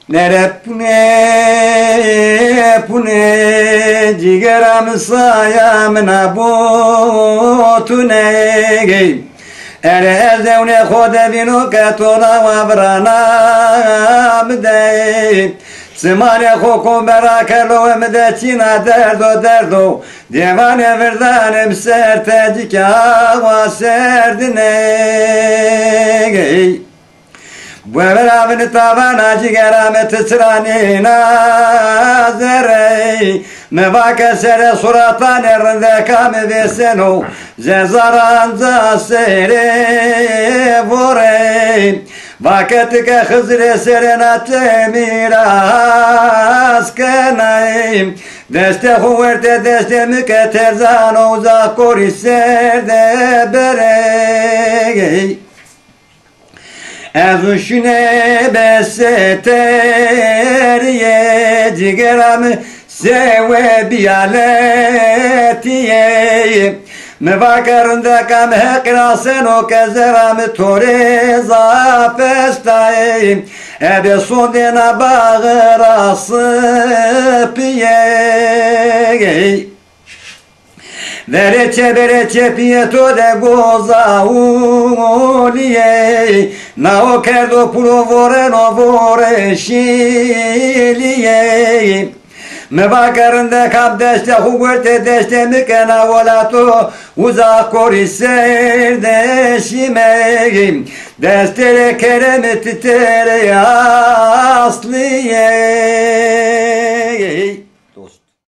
Nere pune cigeram sayamna botune ere evne khode vino katora wabrana bde semane khoko berakelo emde çina derdo divane verdanem sertecika wa serdine bu evravini tavana ciğeramet sıranina zerey mevake sere suratan erinde kame veseno zezaranza sere vorey vaketike hızre serenate miras kenayim deste huverte deste müketerzan uzak koriserde berey Ezuşne beseteriye cigeram sewe biyaletiye mevakarında kam hekrasen o kezeram tore zafestay ebe sondena bağırası piye Vereçe pietro de goza ulie na o kerdo puro no vore shilie me vakarında kabdeste hugurte deste mükena volato uzak koriser deşime destere keremeti tere asliye